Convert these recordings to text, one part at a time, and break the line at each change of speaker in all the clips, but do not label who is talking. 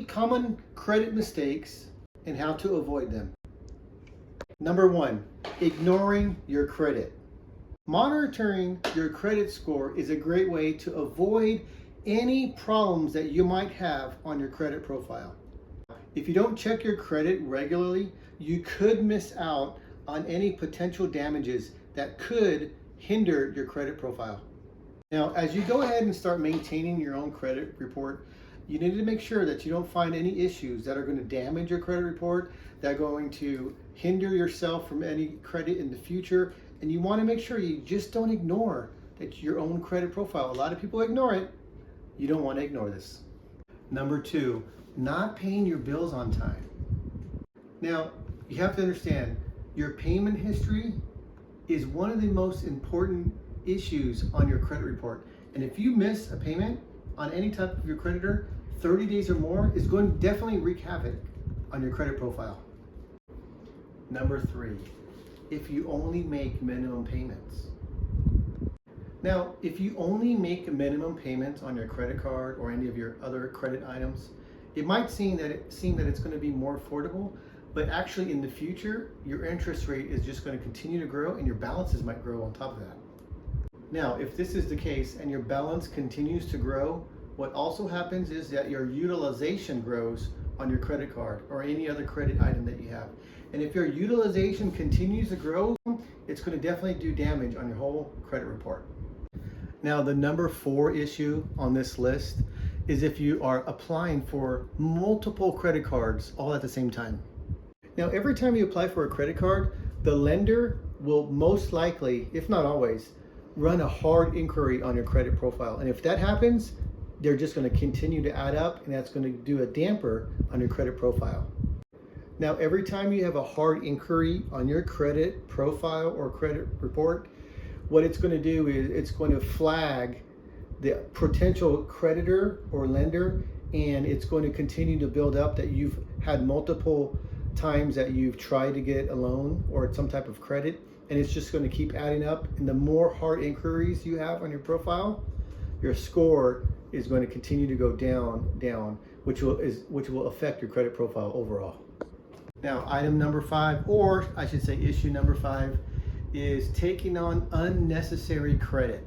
8 common credit mistakes and how to avoid them. Number 1, ignoring your credit. Monitoring your credit score is a great way to avoid any problems that you might have on your credit profile. If you don't check your credit regularly, you could miss out on any potential damages that could hinder your credit profile. Now, as you go ahead and start maintaining your own credit report, you need to make sure that you don't find any issues that are going to damage your credit report, that are going to hinder yourself from any credit in the future. And you want to make sure you just don't ignore your own credit profile. A lot of people ignore it. You don't want to ignore this. Number 2, not paying your bills on time. Now, you have to understand, your payment history is one of the most important issues on your credit report. And if you miss a payment on any type of your creditor, 30 days or more is going to definitely wreak havoc on your credit profile. Number 3, if you only make minimum payments. Now, if you only make minimum payments on your credit card or any of your other credit items, it might seem that it's going to be more affordable, but actually in the future, your interest rate is just going to continue to grow and your balances might grow on top of that. Now, if this is the case and your balance continues to grow, what also happens is that your utilization grows on your credit card or any other credit item that you have. And if your utilization continues to grow, it's going to definitely do damage on your whole credit report. Now, the number 4 issue on this list is if you are applying for multiple credit cards all at the same time. Now, every time you apply for a credit card, the lender will most likely, if not always, run a hard inquiry on your credit profile. And if that happens, they're just going to continue to add up, and that's going to do a damper on your credit profile. Now, every time you have a hard inquiry on your credit profile or credit report, what it's going to do is it's going to flag the potential creditor or lender, and it's going to continue to build up that you've had multiple times that you've tried to get a loan or some type of credit, and it's just going to keep adding up. And the more hard inquiries you have on your profile, your score is going to continue to go down, which will affect your credit profile overall. Now, item number 5, or I should say issue number 5, is taking on unnecessary credit.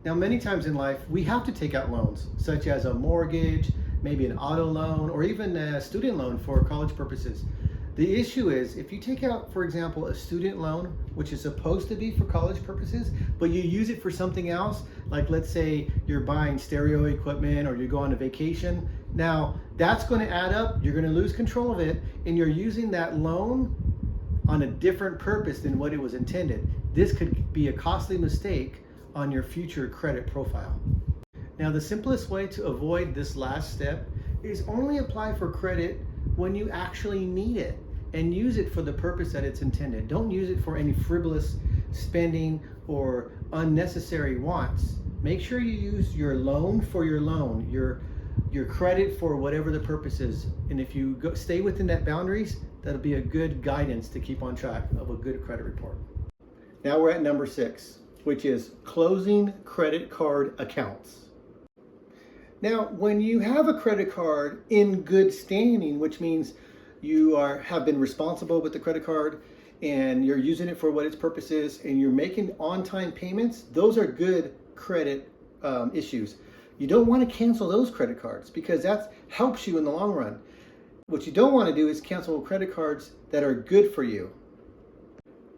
Now, many times in life, we have to take out loans, such as a mortgage, maybe an auto loan, or even a student loan for college purposes. The issue is, if you take out, for example, a student loan, which is supposed to be for college purposes, but you use it for something else, like let's say you're buying stereo equipment or you go on a vacation, now that's going to add up, you're going to lose control of it, and you're using that loan on a different purpose than what it was intended. This could be a costly mistake on your future credit profile. Now, the simplest way to avoid this last step is only apply for credit when you actually need it and use it for the purpose that it's intended. Don't use it for any frivolous spending or unnecessary wants. Make sure you use your loan for your loan, your credit for whatever the purpose is. And if you stay within that boundaries, that'll be a good guidance to keep on track of a good credit report. Now we're at number 6, which is closing credit card accounts. Now, when you have a credit card in good standing, which means you have been responsible with the credit card and you're using it for what its purpose is and you're making on-time payments, those are good credit issues. You don't want to cancel those credit cards because that helps you in the long run. What you don't want to do is cancel credit cards that are good for you.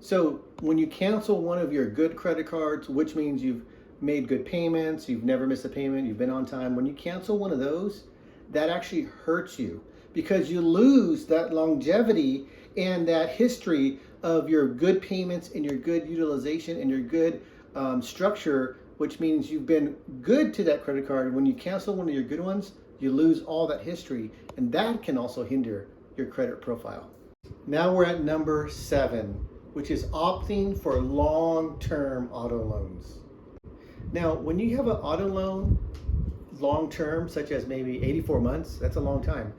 So when you cancel one of your good credit cards, which means you've made good payments, you've never missed a payment, you've been on time, when you cancel one of those, that actually hurts you because you lose that longevity and that history of your good payments and your good utilization and your good structure, which means you've been good to that credit card. When you cancel one of your good ones, you lose all that history, and that can also hinder your credit profile. Now we're at number 7, which is opting for long-term auto loans. Now, when you have an auto loan long-term, such as maybe 84 months, that's a long time.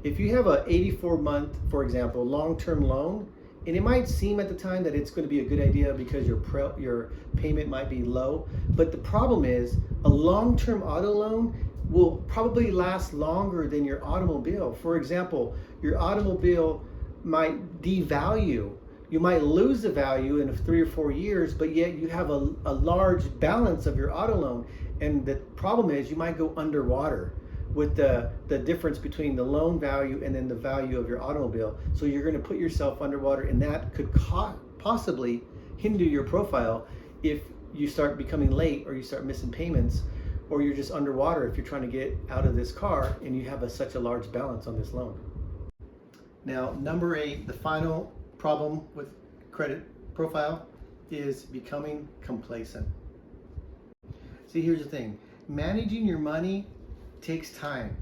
If you have an 84-month, for example, long-term loan, and it might seem at the time that it's going to be a good idea because your payment might be low, but the problem is a long-term auto loan will probably last longer than your automobile. For example, your automobile might devalue. You might lose the value in 3 or 4 years, but yet you have a large balance of your auto loan. And the problem is you might go underwater with the difference between the loan value and then the value of your automobile. So you're going to put yourself underwater, and that could possibly hinder your profile if you start becoming late, or you start missing payments, or you're just underwater if you're trying to get out of this car and you have such a large balance on this loan. Now, number 8, the final problem with credit profile is becoming complacent. See, here's the thing. Managing your money takes time.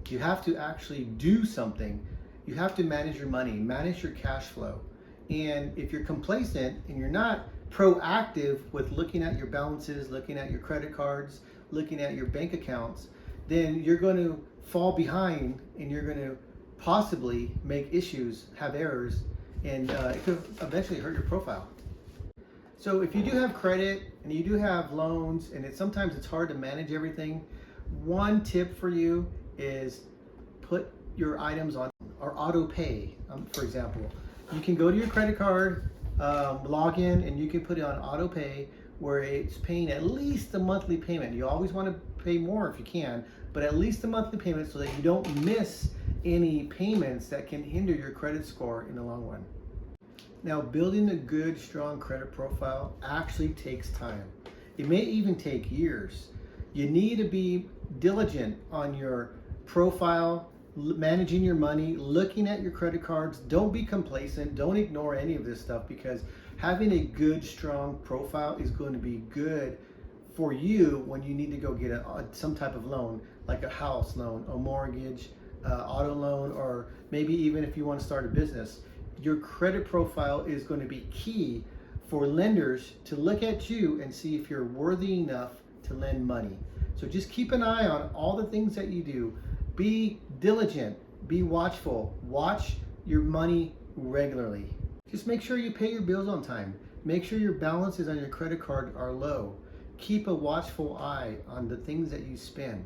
You have to actually do something. You have to manage your money, manage your cash flow. And if you're complacent and you're not proactive with looking at your balances, looking at your credit cards, looking at your bank accounts, then you're going to fall behind, and you're going to possibly make issues, have errors, and it could eventually hurt your profile. So if you do have credit and you do have loans, and sometimes it's hard to manage everything, one tip for you is put your items on or auto pay. For example, you can go to your credit card, log in, and you can put it on auto pay, where it's paying at least the monthly payment. You always want to pay more if you can, but at least the monthly payment, so that you don't miss any payments that can hinder your credit score in the long run. Now, building a good, strong credit profile actually takes time. It may even take years. You need to be diligent on your profile, managing your money, looking at your credit cards. Don't be complacent. Don't ignore any of this stuff, because having a good, strong profile is going to be good for you when you need to go get some type of loan, like a house loan, a mortgage, auto loan, or maybe even if you want to start a business. Your credit profile is going to be key for lenders to look at you and see if you're worthy enough to lend money. So just keep an eye on all the things that you do. Be diligent, be watchful, watch your money regularly. Just make sure you pay your bills on time. Make sure your balances on your credit card are low. Keep a watchful eye on the things that you spend.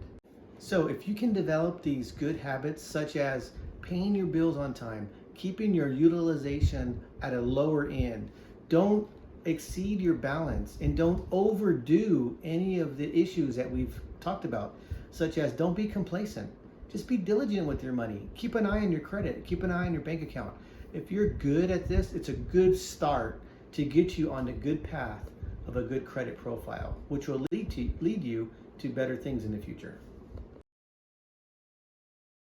So if you can develop these good habits, such as paying your bills on time, keeping your utilization at a lower end, don't exceed your balance, and don't overdo any of the issues that we've talked about, such as don't be complacent. Just be diligent with your money. Keep an eye on your credit. Keep an eye on your bank account. If you're good at this, it's a good start to get you on the good path of a good credit profile, which will lead you to better things in the future.